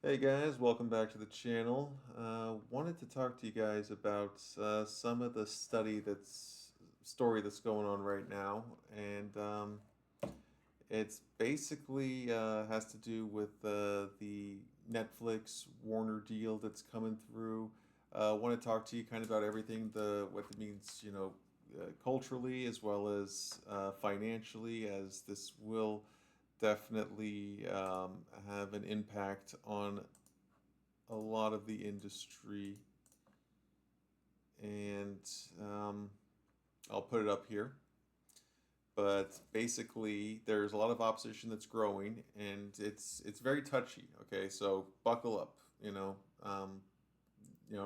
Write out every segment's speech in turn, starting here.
Hey guys, welcome back to the channel. Wanted to talk to you guys about some of the story that's going on right now, and it's basically has to do with the Netflix Warner deal that's coming through. Want to talk to you kind of about everything the what it means, culturally as well as financially, as this will definitely have an impact on a lot of the industry, and um, I'll put it up here. But basically, there's a lot of opposition that's growing, and it's very touchy. Okay, so buckle up.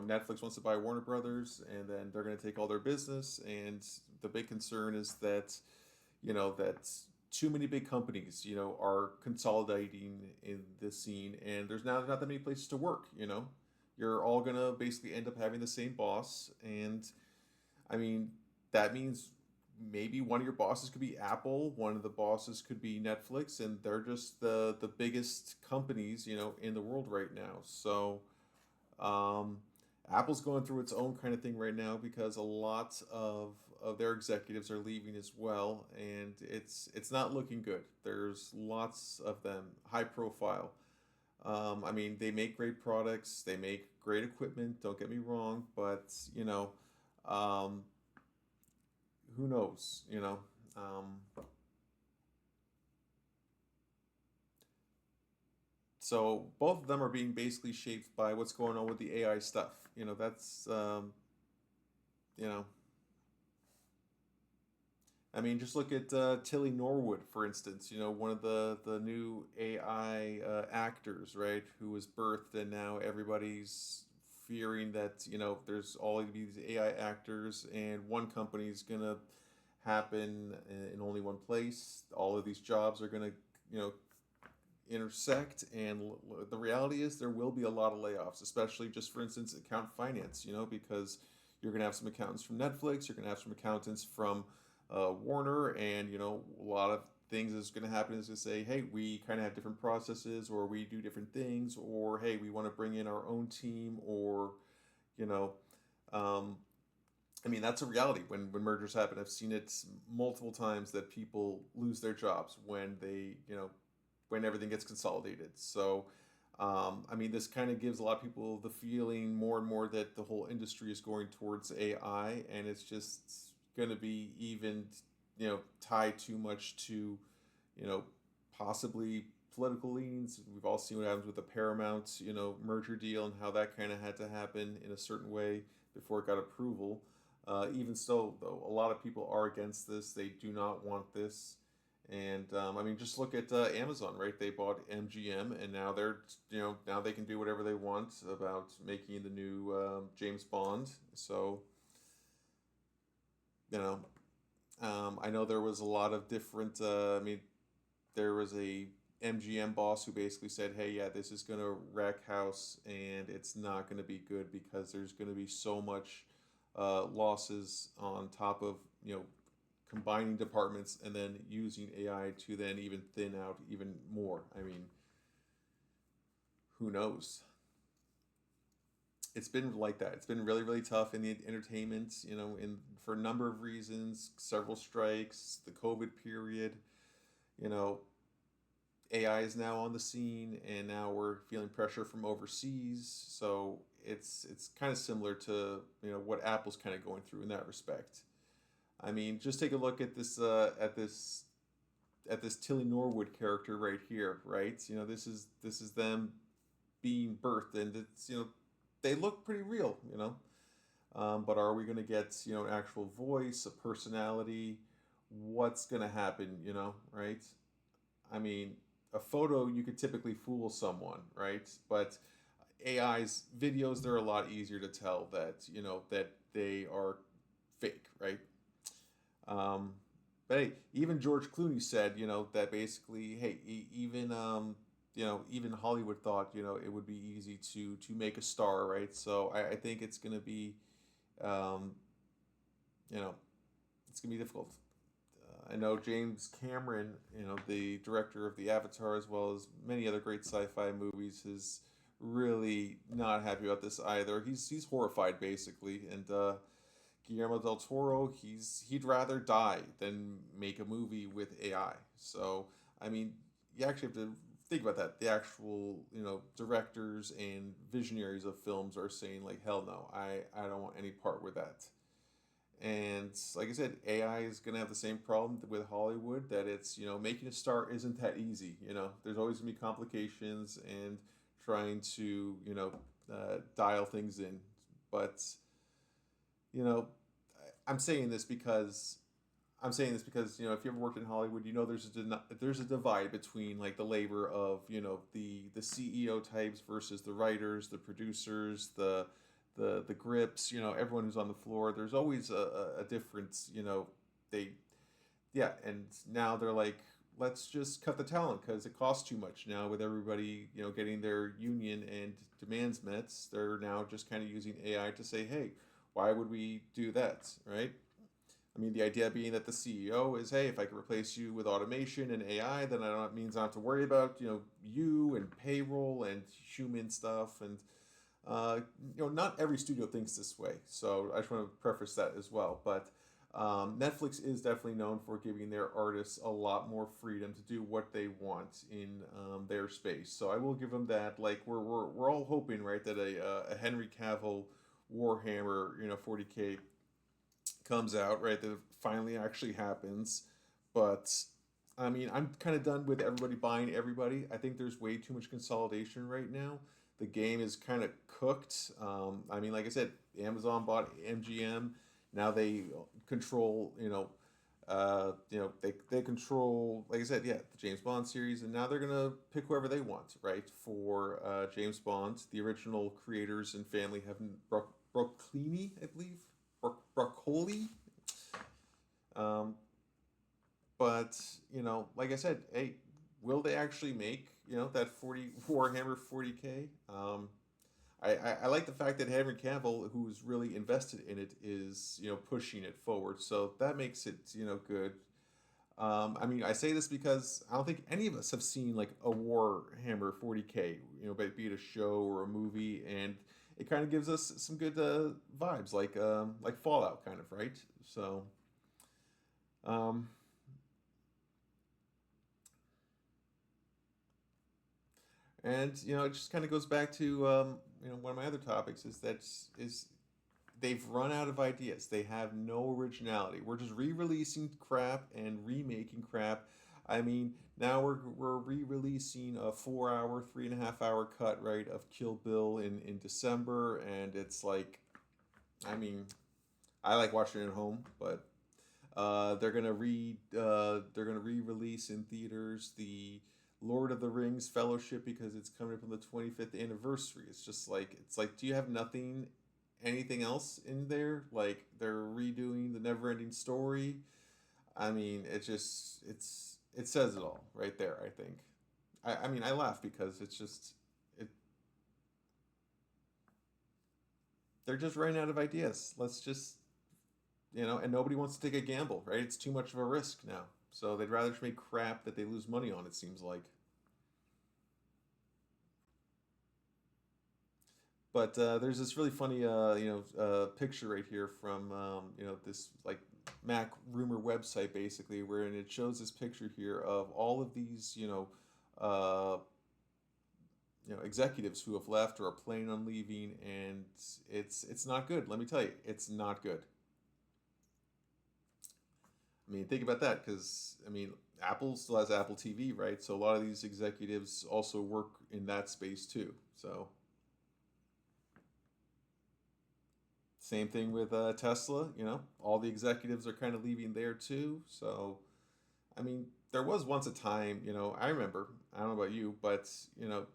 Netflix wants to buy Warner Brothers, and then they're going to take all their business. And the big concern is that that too many big companies are consolidating in this scene, and there's now not that many places to work. You're all gonna basically end up having the same boss, and I mean that means maybe one of your bosses could be Apple, one of the bosses could be Netflix, and they're just the biggest companies in the world right now. So um, Apple's going through its own kind of thing right now because a lot of their executives are leaving as well, and it's not looking good. There's lots of them, high profile. I mean, they make great products, they make great equipment. Don't get me wrong, but um, who knows? So both of them are being basically shaped by what's going on with the AI stuff. That's you know I mean, just look at Tilly Norwood, for instance. One of the new AI actors, right? Who was birthed, and now everybody's fearing that there's all going to be these AI actors, and one company's gonna happen in only one place. All of these jobs are gonna you know intersect, and the reality is there will be a lot of layoffs, especially just for instance account finance. Because you're going to have some accountants from Netflix, you're going to have some accountants from Warner, and a lot of things is going to happen is to say, hey, we kind of have different processes, or we do different things, or hey, we want to bring in our own team, or you know um, I mean, that's a reality when mergers happen. I've seen it multiple times that people lose their jobs when when everything gets consolidated. So, I mean, this kind of gives a lot of people the feeling more and more that the whole industry is going towards AI, and it's just going to be even, tied too much to, you know, possibly political leanings. We've all seen what happens with the Paramount, merger deal, and how that kind of had to happen in a certain way before it got approval. Even so, though, a lot of people are against this. They do not want this. And I mean, just look at Amazon, right? They bought MGM, and now now they can do whatever they want about making the new James Bond. So, you know, I know there was a lot of different. I mean, there was a MGM boss who basically said, "Hey, yeah, this is gonna wreck house, and it's not gonna be good because there's gonna be so much losses on top of combining departments and then using AI to then even thin out even more." I mean, who knows? It's been like that. It's been really, really tough in the entertainment, in for a number of reasons, several strikes, the COVID period, you know, AI is now on the scene, and now we're feeling pressure from overseas. So it's kind of similar to what Apple's kind of going through in that respect. I mean, just take a look at this Tilly Norwood character right here, right? This is them being birthed, and it's they look pretty real, but are we going to get an actual voice, a personality? What's going to happen? Right? I mean, a photo you could typically fool someone, right? But AI's videos, they're a lot easier to tell that that they are fake, right? Um, but hey, even George Clooney said, that basically, hey, even Hollywood thought, it would be easy to make a star, right? So I think it's gonna be, um, you know, it's gonna be difficult. I know James Cameron, the director of the Avatar, as well as many other great sci-fi movies, has really not happy about this either. He's horrified basically, and Guillermo del Toro, he'd rather die than make a movie with AI. So I mean, you actually have to think about that. The actual directors and visionaries of films are saying like, hell no, I don't want any part with that. And like I said, AI is going to have the same problem with Hollywood, that it's, making a star isn't that easy. There's always going to be complications and trying to, dial things in. But, you know, I'm saying this because if you ever worked in Hollywood, there's a divide between like the labor of the CEO types versus the writers, the producers, the grips, everyone who's on the floor. There's always a difference. They Yeah, and now they're like, let's just cut the talent because it costs too much now. With everybody getting their union and demands met, they're now just kind of using AI to say, hey, why would we do that, right? I mean, the idea being that the CEO is, hey, if I can replace you with automation and AI, then I don't it means I don't have to worry about you and payroll and human stuff. And uh, not every studio thinks this way, so I just want to preface that as well. But Netflix is definitely known for giving their artists a lot more freedom to do what they want in their space. So I will give them that. Like we're all hoping, right, that a Henry Cavill Warhammer 40K comes out, right? That finally actually happens. But I mean, I'm kind of done with everybody buying everybody. I think there's way too much consolidation right now. The game is kind of cooked. I mean, like I said, Amazon bought MGM. Now they control, they control, like I said, yeah, the James Bond series, and now they're gonna pick whoever they want, right? For James Bond, the original creators and family have Broccoli, I believe, Broccoli. Um, but like I said, hey, will they actually make that 40 Warhammer 40K? I like the fact that Henry Cavill, who's really invested in it, is pushing it forward. So that makes it good. I mean, I say this because I don't think any of us have seen like a Warhammer 40K, but be it a show or a movie, and it kind of gives us some good vibes, like Fallout, kind of, right? So, um, and it just kind of goes back to one of my other topics is that is they've run out of ideas. They have no originality. We're just re-releasing crap and remaking crap. I mean, now we're re-releasing a 4 hour, 3.5 hour cut, right, of Kill Bill in December, and it's like, I mean, I like watching it at home, but they're gonna re-release in theaters the Lord of the Rings Fellowship because it's coming up on the 25th anniversary. It's like, do you have anything else in there? Like they're redoing the never-ending story. I mean, it says it all right there. I think. I mean, I laugh because it's just it. They're just running out of ideas. Let's just and nobody wants to take a gamble, right? It's too much of a risk now. So they'd rather just make crap that they lose money on. It seems like. But there's this really funny, picture right here from this like Mac rumor website basically, wherein it shows this picture here of all of these, uh, executives who have left or are planning on leaving, and it's not good. Let me tell you, it's not good. I mean, think about that because I mean, Apple still has Apple TV, right? So a lot of these executives also work in that space too. So same thing with Tesla. All the executives are kind of leaving there too. So I mean, there was once a time. I remember. I don't know about you, but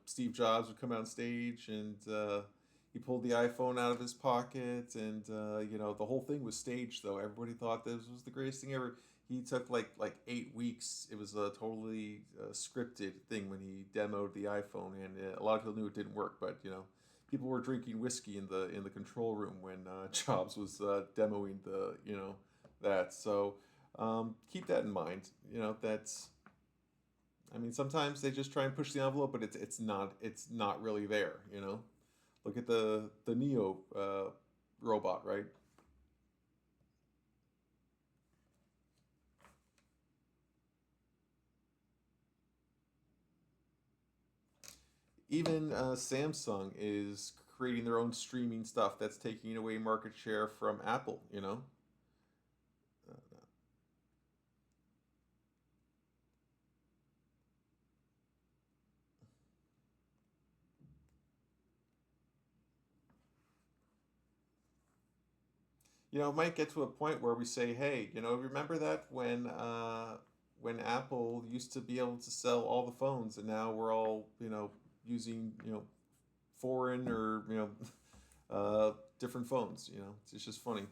Steve Jobs would come out on stage and he pulled the iPhone out of his pocket, and the whole thing was staged. Though everybody thought this was the greatest thing ever. He took like 8 weeks. It was a totally scripted thing when he demoed the iPhone, and a lot of people knew it didn't work. But people were drinking whiskey in the control room when Jobs was demoing the that. So keep that in mind. That's I mean, sometimes they just try and push the envelope, but it's not really there. You know, look at the Neo robot, right? Even Samsung is creating their own streaming stuff that's taking away market share from Apple. You know, it might get to a point where we say, hey, remember that when Apple used to be able to sell all the phones, and now we're all using foreign or different phones. It's just funny. I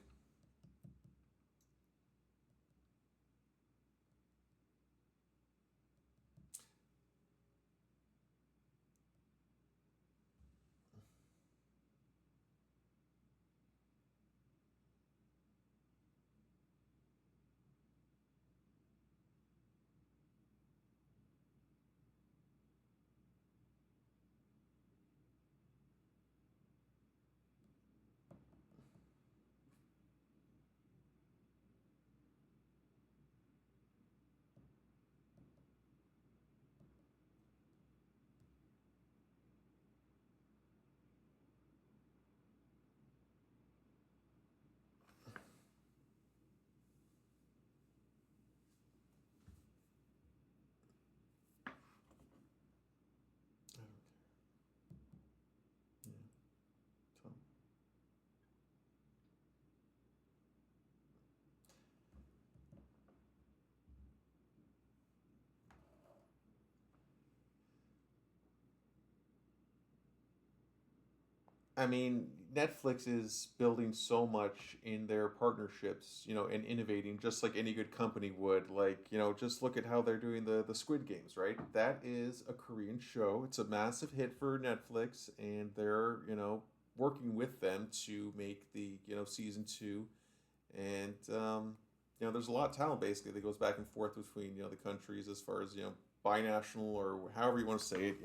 don't care. Yeah. I mean, Netflix is building so much in their partnerships, and innovating just like any good company would. Like, just look at how they're doing the Squid Games, right? That is a Korean show. It's a massive hit for Netflix, and they're, working with them to make the, season two. And, there's a lot of talent basically that goes back and forth between, the countries as far as, binational or however you want to say it,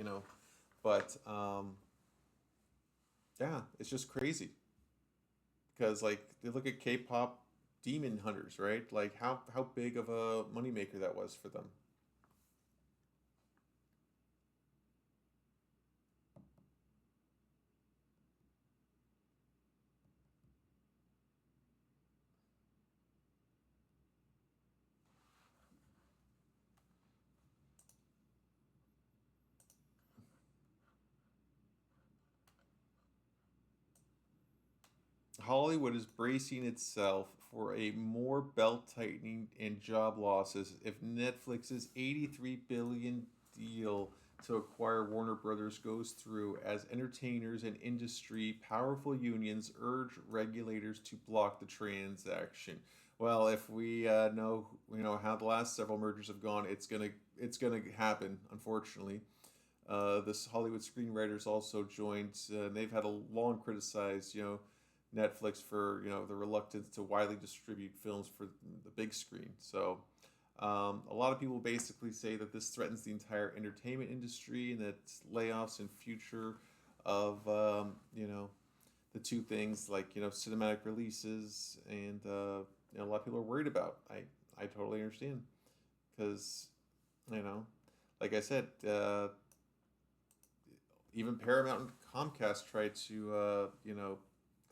But, yeah, it's just crazy because like they look at K-pop Demon Hunters, right? Like how big of a moneymaker that was for them. Hollywood is bracing itself for a more belt tightening and job losses if Netflix's 83 billion deal to acquire Warner Brothers goes through as entertainers and industry powerful unions urge regulators to block the transaction. Well, if we know how the last several mergers have gone, it's gonna happen. Unfortunately, this Hollywood screenwriters also joined. They've had a long criticized, Netflix for the reluctance to widely distribute films for the big screen. So a lot of people basically say that this threatens the entire entertainment industry and that layoffs in future of the two things like cinematic releases and a lot of people are worried about. I totally understand because you know like I said, even Paramount and Comcast tried to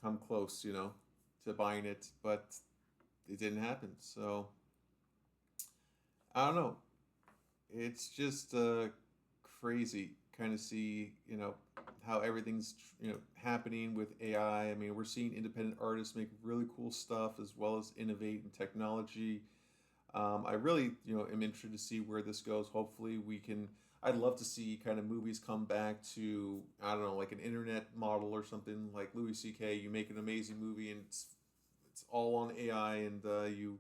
come close, to buying it, but it didn't happen. So I don't know. It's just crazy kind of see how everything's happening with AI. I mean, we're seeing independent artists make really cool stuff as well as innovate in technology. I really am interested to see where this goes. Hopefully, we can. I'd love to see kind of movies come back to I don't know like an internet model or something like Louis C.K. You make an amazing movie and it's all on AI and you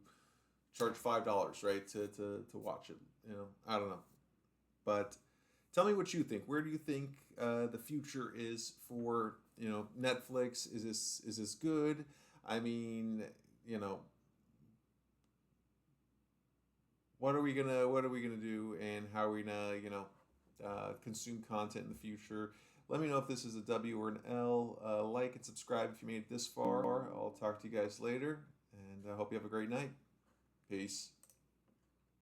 charge $5 right to watch it. I don't know, but tell me what you think. Where do you think the future is for Netflix? Is this good? I mean, you know, what are we gonna do, and how are we gonna consume content in the future? Let me know if this is a W or an L. Like and subscribe if you made it this far. I'll talk to you guys later, and I hope you have a great night. Peace.